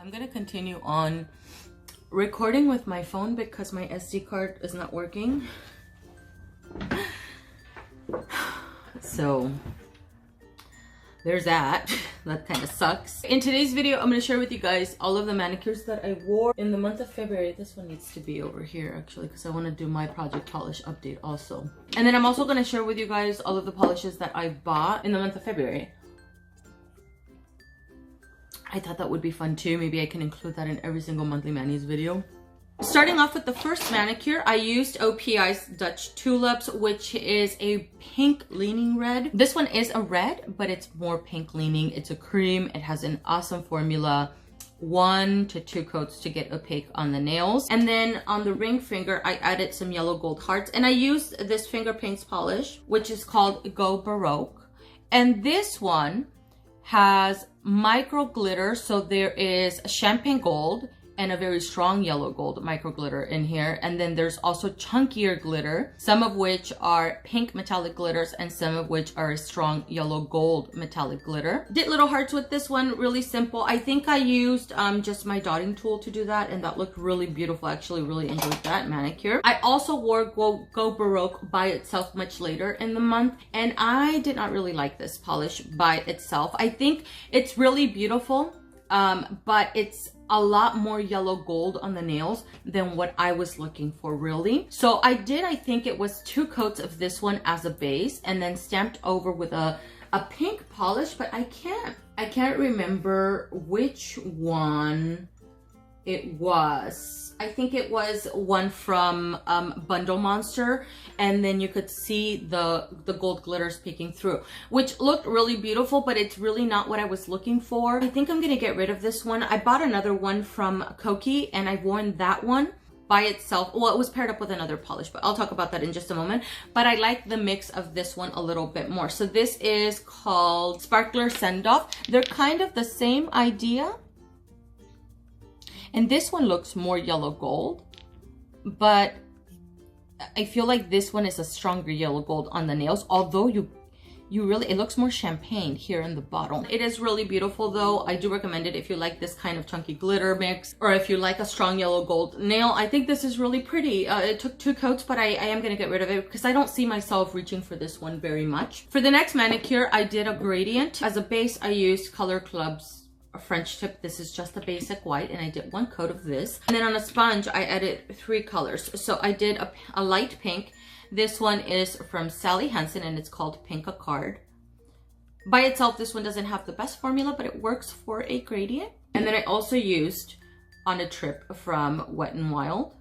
I'm gonna continue on recording with my phone because my SD card is not working. So there's that. That kind of sucks. In today's video, I'm going to share with you guys all of the manicures that I wore in the month of February. This one needs to be over here actually because I want to do my project polish update also. And then I'm also going to share with you guys all of the polishes that I bought in the month of February. I thought that would be fun too. Maybe I can include that in every single monthly manis video. Starting off with the first manicure, I used OPI's Dutch Tulips, which is a pink leaning red. This one is a red, but it's more pink leaning. It's a cream. It has an awesome formula. 1 to 2 coats to get opaque on the nails. And then on the ring finger, I added some yellow gold hearts. And I used this finger paints polish, which is called Go Baroque. And this one has micro glitter. So there is champagne gold and a very strong yellow gold micro glitter in here. And then there's also chunkier glitter, some of which are pink metallic glitters and some of which are a strong yellow gold metallic glitter. Did little hearts with this one, really simple. I think I used just my dotting tool to do that, and that looked really beautiful. I actually really enjoyed that manicure. I also wore Go Baroque by itself much later in the month, and I did not really like this polish by itself. I think it's really beautiful, but it's a lot more yellow gold on the nails than what I was looking for, really. So I think it was 2 coats of this one as a base and then stamped over with a pink polish, but I can't remember which one it was. I think it was one from Bundle Monster, and then you could see the gold glitters peeking through, which looked really beautiful, but it's really not what I was looking for. I think I'm gonna get rid of this one. I bought another one from Kokie, and I've worn that one by itself. Well, it was paired up with another polish, but I'll talk about that in just a moment. But I like the mix of this one a little bit more. So this is called Sparkler Send Off. They're kind of the same idea. And this one looks more yellow gold, but I feel like this one is a stronger yellow gold on the nails, although you really, it looks more champagne here in the bottom. It is really beautiful though. I do recommend it if you like this kind of chunky glitter mix, or if you like a strong yellow gold nail. I think this is really pretty. It took 2 coats, but I am gonna get rid of it because I don't see myself reaching for this one very much. For the next manicure, I did a gradient. As a base, I used Color Club's a French tip. This is just a basic white, and I did 1 coat of this. And then on a sponge, I added 3 colors. So I did a light pink. This one is from Sally Hansen, and it's called Pink a Card. By itself, this one doesn't have the best formula, but it works for a gradient. And then I also used On a Trip from Wet n Wild.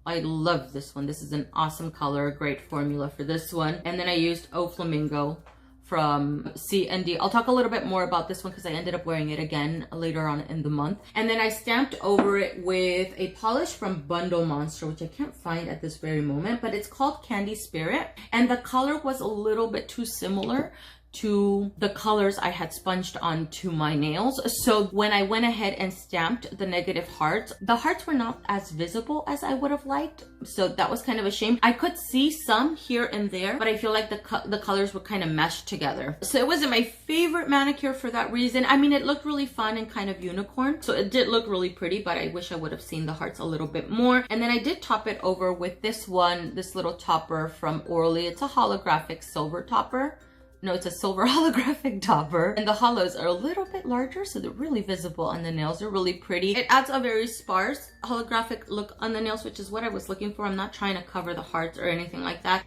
I love this one. This is an awesome color, great formula for this one. And then I used Oh Flamingo from CND. I'll talk a little bit more about this one because I ended up wearing it again later on in the month. And then I stamped over it with a polish from Bundle Monster, which I can't find at this very moment, but it's called Candy Spirit. And the color was a little bit too similar to the colors I had sponged onto my nails. So when I went ahead and stamped the negative hearts, the hearts were not as visible as I would have liked. So that was kind of a shame. I could see some here and there, but I feel like the colors were kind of meshed together. So it wasn't my favorite manicure for that reason. I mean, it looked really fun and kind of unicorn. So it did look really pretty, but I wish I would have seen the hearts a little bit more. And then I did top it over with this one, this little topper from ORLY. It's a holographic silver topper. No, it's a silver holographic topper. And the hollows are a little bit larger, so they're really visible, and the nails are really pretty. It adds a very sparse holographic look on the nails, which is what I was looking for. I'm not trying to cover the hearts or anything like that.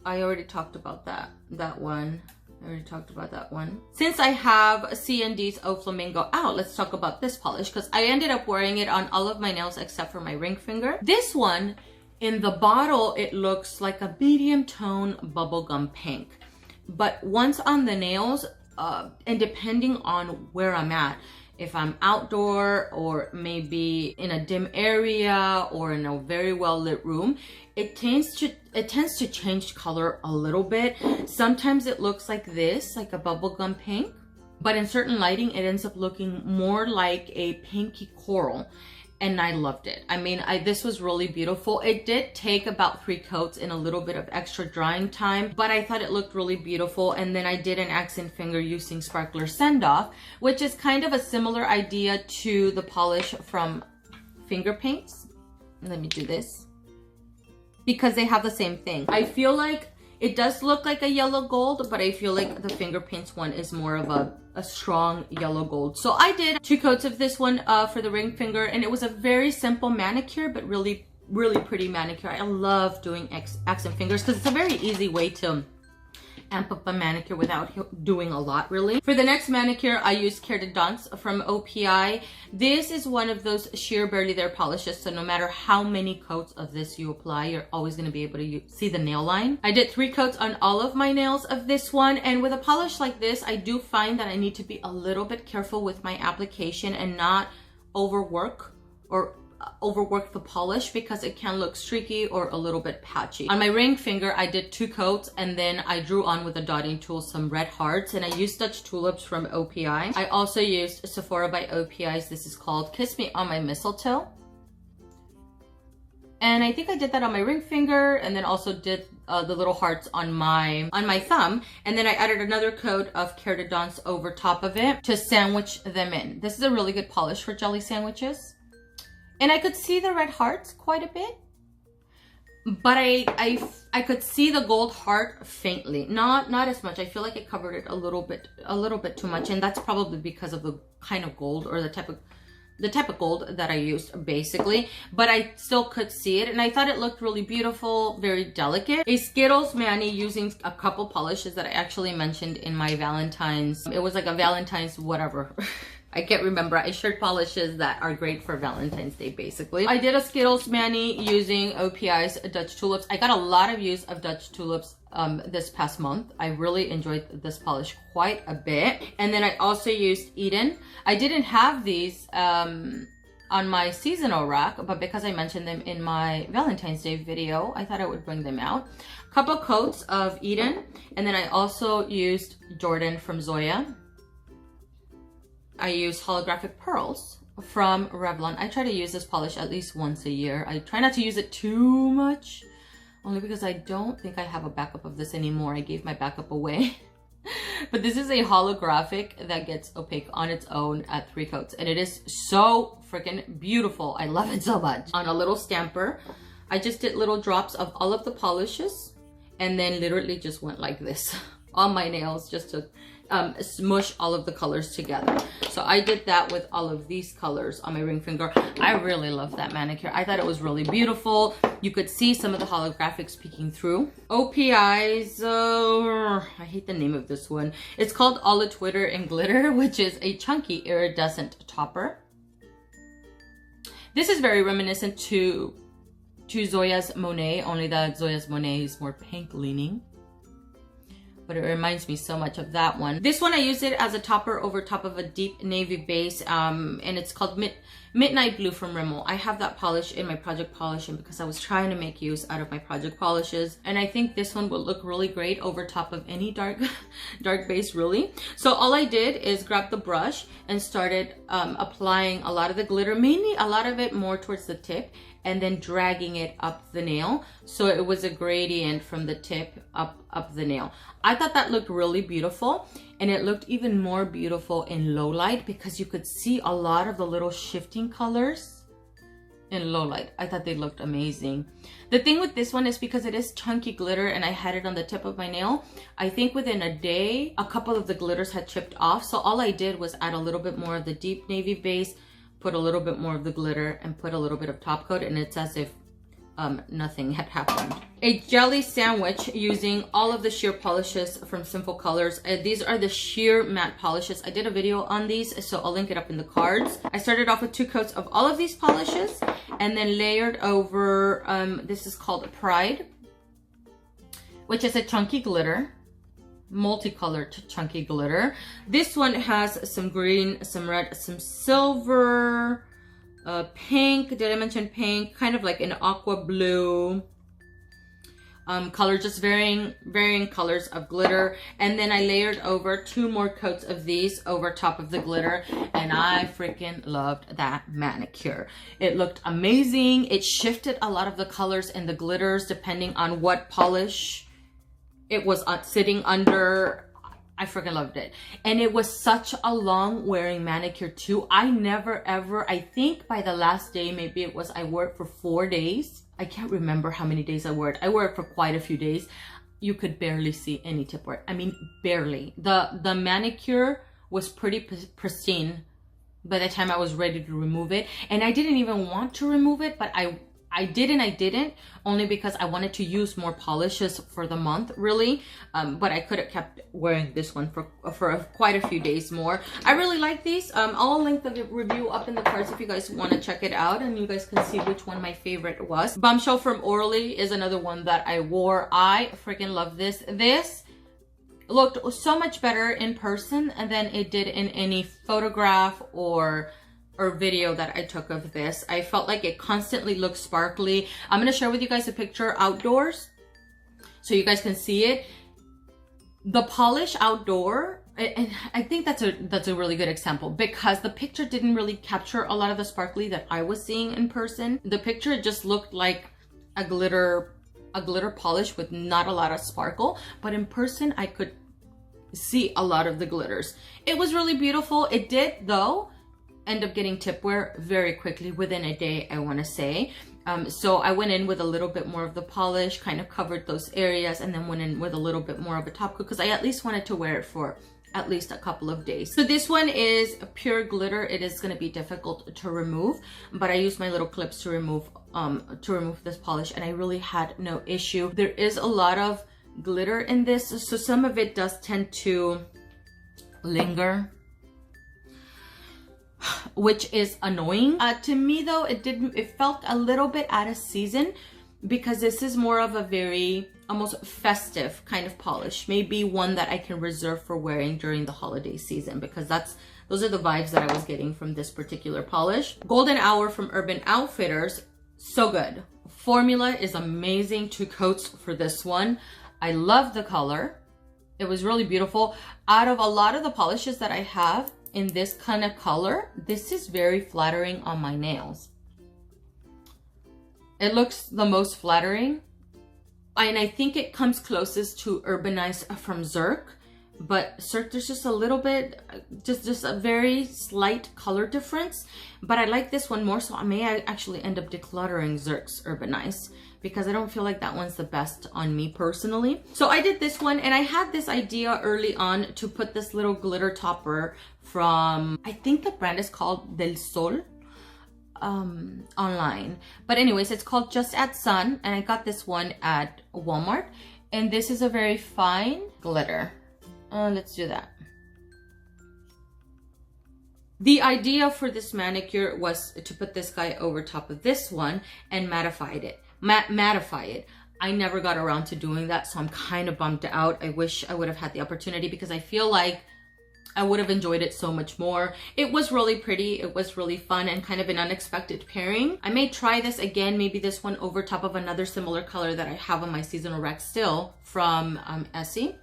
I already talked about that one. I already talked about that one. Since I have CND's Oh Flamingo out, let's talk about this polish because I ended up wearing it on all of my nails except for my ring finger. This one, in the bottle, it looks like a medium tone bubblegum pink. But once on the nails, and depending on where I'm at, if I'm outdoor or maybe in a dim area or in a very well lit room, it tends to change color a little bit. Sometimes it looks like this, like a bubblegum pink, but in certain lighting, it ends up looking more like a pinky coral. and I loved it. I mean, this was really beautiful. It did take about 3 coats and a little bit of extra drying time, but I thought it looked really beautiful. And then I did an accent finger using Sparkler Send Off, which is kind of a similar idea to the polish from Finger Paints. Let me do this, because they have the same thing. I feel like it does look like a yellow gold, but I feel like the Finger Paints one is more of a strong yellow gold. So I did 2 coats of this one for the ring finger, and it was a very simple manicure, but really pretty manicure. I love doing accent fingers because it's a very easy way to amp up a manicure without doing a lot, really. For the next manicure, I used Care de Danse from OPI. This is one of those sheer barely there polishes, so no matter how many coats of this you apply, you're always going to be able to see the nail line. I did 3 coats on all of my nails of this one, and with a polish like this, I do find that I need to be a little bit careful with my application and not overwork the polish, because it can look streaky or a little bit patchy. On my ring finger, I did 2 coats, and then I drew on with a dotting tool some red hearts, and I used Dutch Tulips from OPI. I also used Sephora by OPI's, this is called Kiss Me on My Mistletoe. And I think I did that on my ring finger, and then also did the little hearts on my thumb. And then I added another coat of Care de Danse over top of it to sandwich them in. This is a really good polish for jelly sandwiches. And I could see the red hearts quite a bit, but I could see the gold heart faintly, not as much. I feel like it covered it a little bit too much, and that's probably because of the kind of gold or the type of gold that I used, basically. But I still could see it, and I thought it looked really beautiful, very delicate. A Skittles Mani using a couple polishes that I actually mentioned in my Valentine's. It was like a Valentine's whatever. I can't remember. I shared polishes that are great for Valentine's Day, basically. I did a Skittles Mani using OPI's Dutch Tulips. I got a lot of use of Dutch Tulips this past month. I really enjoyed this polish quite a bit. And then I also used Eden. I didn't have these on my seasonal rack, but because I mentioned them in my Valentine's Day video, I thought I would bring them out. Couple coats of Eden, and then I also used Jordan from Zoya. I use Holographic Pearls from Revlon. I try to use this polish at least once a year. I try not to use it too much, only because I don't think I have a backup of this anymore. I gave my backup away. But this is a holographic that gets opaque on its own at 3 coats, and it is so freaking beautiful. I love it so much. On a little stamper, I just did little drops of all of the polishes, and then literally just went like this on my nails just to smush all of the colors together. So I did that with all of these colors on my ring finger. I really love that manicure. I thought it was really beautiful. You could see some of the holographics peeking through. OPI's, I hate the name of this one. It's called All the Twitter and Glitter, which is a chunky iridescent topper. This is very reminiscent to Zoya's Monet, only that Zoya's Monet is more pink leaning. But it reminds me so much of that one. This one, I used it as a topper over top of a deep navy base, and it's called Midnight Blue from Rimmel. I have that polish in my project polishing because I was trying to make use out of my project polishes, and I think this one would look really great over top of any dark base, really. So all I did is grab the brush and started applying a lot of the glitter, mainly a lot of it more towards the tip, and then dragging it up the nail. So it was a gradient from the tip up the nail. I thought that looked really beautiful, and it looked even more beautiful in low light because you could see a lot of the little shifting colors in low light. I thought they looked amazing. The thing with this one is because it is chunky glitter and I had it on the tip of my nail, I think within a day, a couple of the glitters had chipped off. So all I did was add a little bit more of the deep navy base, put a little bit more of the glitter, and put a little bit of top coat, and it's as if nothing had happened. A jelly sandwich using all of the sheer polishes from Sinful Colors. These are the sheer matte polishes. I did a video on these, so I'll link it up in the cards. I started off with 2 coats of all of these polishes and then layered over, this is called Pride, which is a chunky glitter, multicolored chunky glitter. This one has some green, some red, some silver, pink. Did I mention pink? Kind of like an aqua blue. color, just varying colors of glitter. And then I layered over 2 more coats of these over top of the glitter, and I freaking loved that manicure. It looked amazing. It shifted a lot of the colors and the glitters depending on what polish it was sitting under. I freaking loved it. And it was such a long wearing manicure too. I never ever, I think by the last day, maybe it was, I wore it for 4 days. I can't remember how many days I wore it. I wore it for quite a few days. You could barely see any tip wear. I mean, barely. The manicure was pretty pristine by the time I was ready to remove it. And I didn't even want to remove it, but I didn't, only because I wanted to use more polishes for the month, really. But I could have kept wearing this one for quite a few days more. I really like these. I'll link the review up in the cards if you guys want to check it out, and you guys can see which one my favorite was. Bombshell from ORLY is another one that I wore. I freaking love this. This looked so much better in person than it did in any photograph or video that I took of this. I felt like it constantly looked sparkly. I'm going to share with you guys a picture outdoors so you guys can see it. The polish outdoor, and I think that's a really good example, because the picture didn't really capture a lot of the sparkly that I was seeing in person. The picture just looked like a glitter polish with not a lot of sparkle, but in person I could see a lot of the glitters. It was really beautiful. It did, though, end up getting tip wear very quickly, within a day, I want to say. So I went in with a little bit more of the polish, kind of covered those areas, and then went in with a little bit more of a top coat because I at least wanted to wear it for at least a couple of days. So this one is pure glitter. It is going to be difficult to remove, but I used my little clips to remove this polish, and I really had no issue. There is a lot of glitter in this, so some of it does tend to linger, which is annoying. To me though, it felt a little bit out of season, because this is more of a very almost festive kind of polish. Maybe one that I can reserve for wearing during the holiday season, because those are the vibes that I was getting from this particular polish. Golden Hour from Urban Outfitters, so good. Formula is amazing. 2 coats for this one. I love the color. It was really beautiful. Out of a lot of the polishes that I have in this kind of color, this is very flattering on my nails. It looks the most flattering, and I think it comes closest to Urbanize from Zirk, but Zirk, there's just a little bit, just a very slight color difference. But I like this one more, so I may actually end up decluttering Zirk's Urbanize, because I don't feel like that one's the best on me personally. So I did this one, and I had this idea early on to put this little glitter topper from, I think the brand is called Del Sol, online. But anyways, it's called Just Add Sun, and I got this one at Walmart, and this is a very fine glitter. Let's do that. The idea for this manicure was to put this guy over top of this one and mattify it. I never got around to doing that, so I'm kind of bummed out. I wish I would have had the opportunity, because I feel like I would have enjoyed it so much more. It was really pretty. It was really fun and kind of an unexpected pairing. I may try this again, maybe this one over top of another similar color that I have on my seasonal rack still from ESSIE.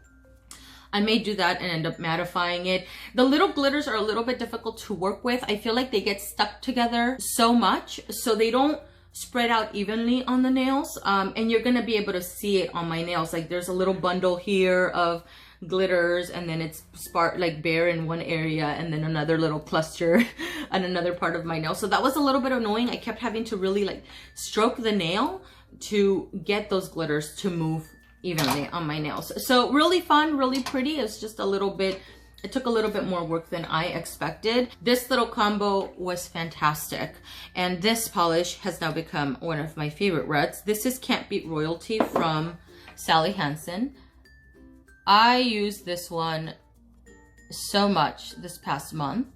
I may do that and end up mattifying it. The little glitters are a little bit difficult to work with. I feel like they get stuck together so much, so they don't spread out evenly on the nails. And you're gonna be able to see it on my nails. Like there's a little bundle here of glitters, and then it's like bare in one area, and then another little cluster on another part of my nail. So that was a little bit annoying. I kept having to really like stroke the nail to get those glitters to move evenly on my nails. So really fun, really pretty. It's just a little bit, it took a little bit more work than I expected. This little combo was fantastic, and this polish has now become one of my favorite reds. This is Can't Beat Royalty from Sally Hansen. I used this one so much this past month.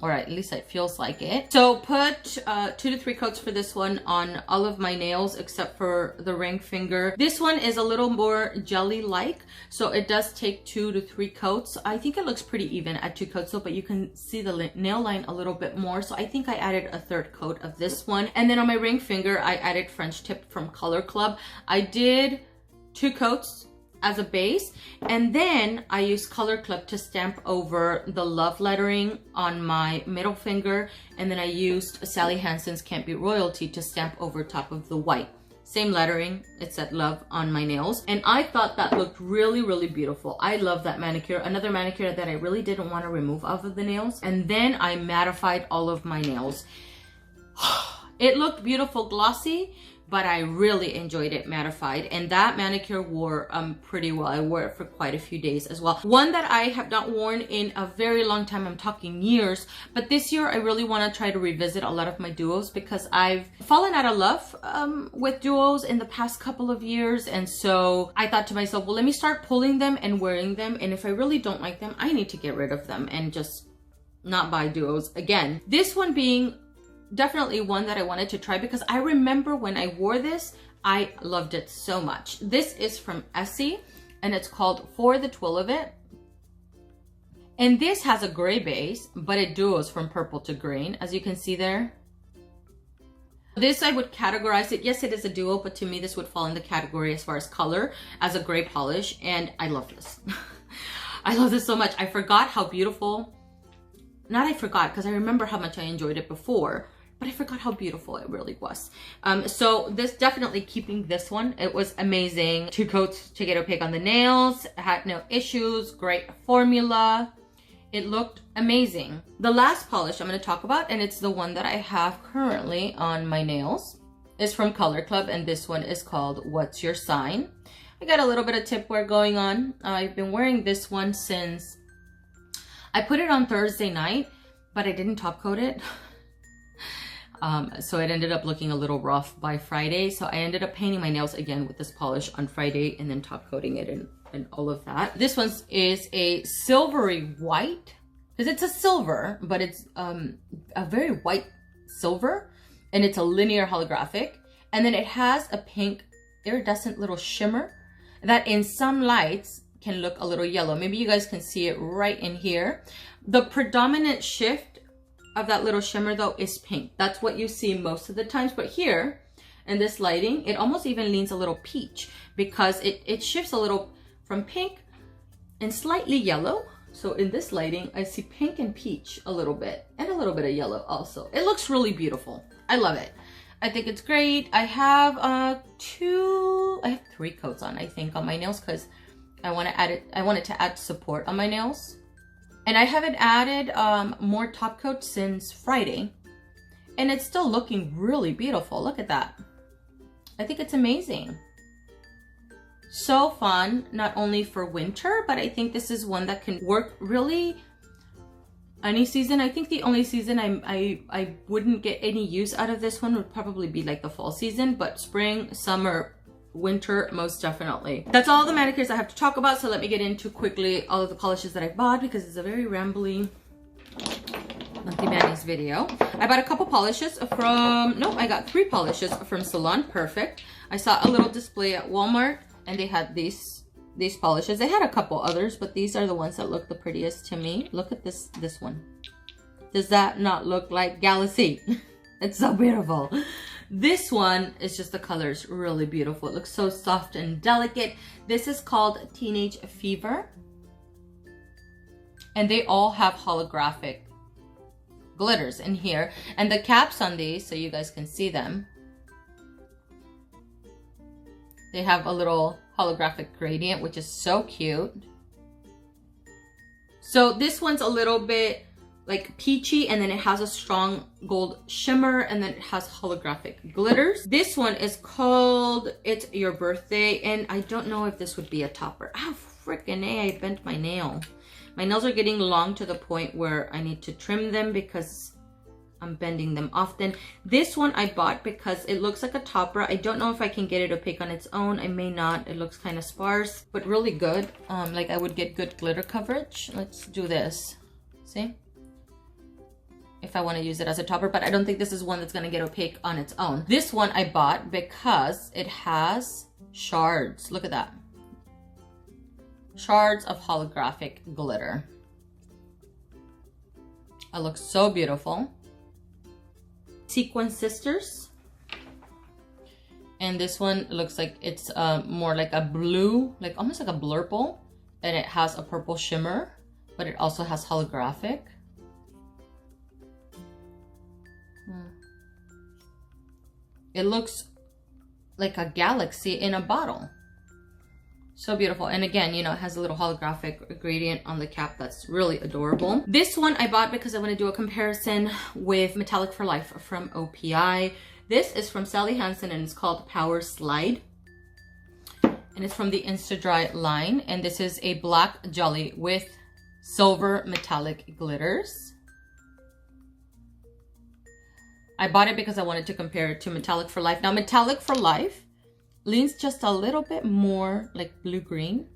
or at least it feels like it. So put 2 to 3 coats for this one on all of my nails except for the ring finger. This one is a little more jelly-like, so it does take 2 to 3 coats. I think it looks pretty even at 2 coats though, but you can see the nail line a little bit more, so I think I added a 3rd coat of this one. And then on my ring finger, I added French Tip from Color Club. I did 2 coats as a base, and then I used Color Club to stamp over the love lettering on my middle finger, and then I used Sally Hansen's Can't Be Royalty to stamp over top of the white. Same lettering, it said love on my nails, and I thought that looked really, really beautiful. I love that manicure. Another manicure that I really didn't want to remove off of the nails. And then I mattified all of my nails. It looked beautiful glossy, but I really enjoyed it mattified, and that manicure wore pretty well. I wore it for quite a few days as well. One that I have not worn in a very long time, I'm talking years, but this year I really want to try to revisit a lot of my duos because I've fallen out of love with duos in the past couple of years, and so I thought to myself, well, let me start pulling them and wearing them, and if I really don't like them, I need to get rid of them and just not buy duos again. This one being definitely one that I wanted to try because I remember when I wore this, I loved it so much. This is from ESSIE and it's called For the Twill of It. And this has a gray base, but it duos from purple to green, as you can see there. This I would categorize it, yes, it is a duo, but to me this would fall in the category as far as color as a gray polish, and I love this. I love this so much. I forgot how beautiful, not I forgot because I remember how much I enjoyed it before, but I forgot how beautiful it really was. So this definitely keeping this one. It was amazing. 2 coats to get opaque on the nails. Had no issues. Great formula. It looked amazing. The last polish I'm going to talk about, and it's the one that I have currently on my nails, is from Color Club, and this one is called What's Your Sign? I got a little bit of tip wear going on. I've been wearing this one since I put it on Thursday night, but I didn't top coat it. So it ended up looking a little rough by Friday. So I ended up painting my nails again with this polish on Friday and then top coating it and all of that. This one is a silvery white, because it's a silver, but it's a very white silver, and it's a linear holographic. And then it has a pink iridescent little shimmer that in some lights can look a little yellow. Maybe you guys can see it right in here. The predominant shift of that little shimmer though is pink. That's what you see most of the times, but here in this lighting it almost even leans a little peach because it shifts a little from pink and slightly yellow. So in this lighting I see pink and peach a little bit, and a little bit of yellow also. It looks really beautiful. I love it. I think it's great. I have 3 coats on, I think, on my nails because I wanted to add support on my nails. And I haven't added more top coats since Friday. And it's still looking really beautiful. Look at that. I think it's amazing. So fun, not only for winter, but I think this is one that can work really any season. I think the only season I wouldn't get any use out of this one would probably be like the fall season, but spring, summer, winter, most definitely. That's all the manicures I have to talk about, so let me get into quickly all of the polishes that I bought because it's a very rambly Monkey Manny's video. I bought a couple polishes from, I got 3 polishes from Salon Perfect. I saw a little display at Walmart and they had these polishes. They had a couple others, but these are the ones that look the prettiest to me. Look at this one. Does that not look like Galaxy? It's so beautiful. This one is just, the color's really beautiful. It looks so soft and delicate. This is called Teenage Fever. And they all have holographic glitters in here. And the caps on these, so you guys can see them, they have a little holographic gradient, which is so cute. So this one's a little bit like peachy, and then it has a strong gold shimmer, and then it has holographic glitters. This one is called It's Your Birthday, and I don't know if this would be a topper. Ah, freaking A, I bent my nail. My nails are getting long to the point where I need to trim them because I'm bending them often. This one I bought because it looks like a topper. I don't know if I can get it opaque on its own. I may not. It looks kind of sparse, but really good. Like I would get good glitter coverage. Let's do this. See? if I want to use it as a topper, but I don't think this is one that's going to get opaque on its own. This one I bought because it has shards. Look at that. Shards of holographic glitter. It looks so beautiful. Sequin Sisters. And this one looks like it's more like a blue, like almost like a blurple. And it has a purple shimmer, but it also has holographic. It looks like a galaxy in a bottle. So beautiful. And again, you know, it has a little holographic gradient on the cap that's really adorable. This one I bought because I want to do a comparison with Metallic for Life from OPI. This is from Sally Hansen and it's called Power Slide. And it's from the Insta-Dry line. And this is a black jelly with silver metallic glitters. I bought it because I wanted to compare it to Metallic for Life. Now, Metallic for Life leans just a little bit more like blue-green.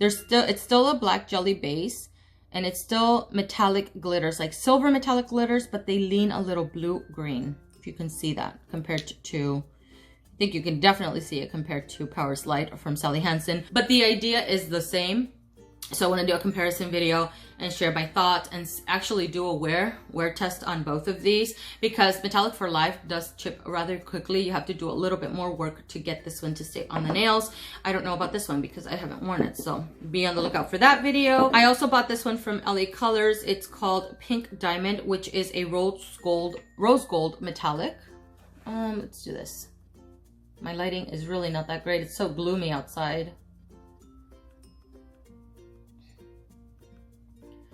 It's still a black jelly base, and it's still metallic glitters, like silver metallic glitters, but they lean a little blue-green, if you can see that, compared to, I think you can definitely see it compared to Power Slide from Sally Hansen. But the idea is the same. So I want to do a comparison video and share my thoughts and actually do a wear test on both of these, because Metallic for Life does chip rather quickly. You have to do a little bit more work to get this one to stay on the nails. I don't know about this one because I haven't worn it, so be on the lookout for that video. I also bought this one from LA Colors. It's called Pink Diamond, which is a rose gold metallic. Let's do this. My lighting is really not that great. It's so gloomy outside.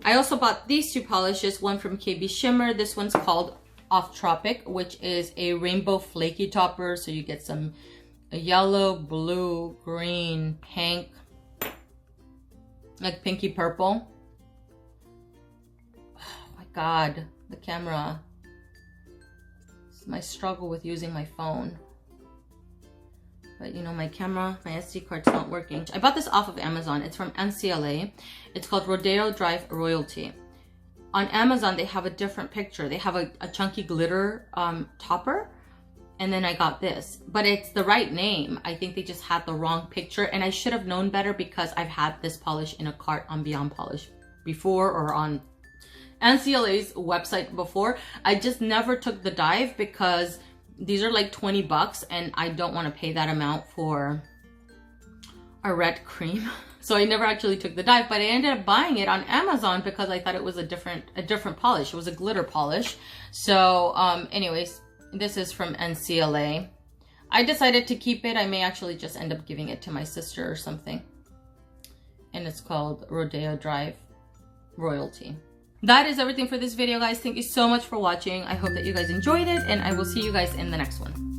I also bought these two polishes, one from KB Shimmer. This one's called Off Tropic, which is a rainbow flaky topper. So you get some yellow, blue, green, pink, like pinky purple. Oh my God, the camera. This is my struggle with using my phone. But you know, my camera, my SD card's not working. I bought this off of Amazon. It's from NCLA. It's called Rodeo Drive Royalty. On Amazon, they have a different picture. They have a chunky glitter topper. And then I got this. But it's the right name. I think they just had the wrong picture. And I should have known better because I've had this polish in a cart on Beyond Polish before, or on NCLA's website before. I just never took the dive because these are like 20 bucks and I don't want to pay that amount for a red cream. So I never actually took the dive, but I ended up buying it on Amazon because I thought it was a different polish. It was a glitter polish. So anyways, this is from NCLA. I decided to keep it. I may actually just end up giving it to my sister or something. And it's called Rodeo Drive Royalty. That is everything for this video, guys. Thank you so much for watching. I hope that you guys enjoyed it, and I will see you guys in the next one.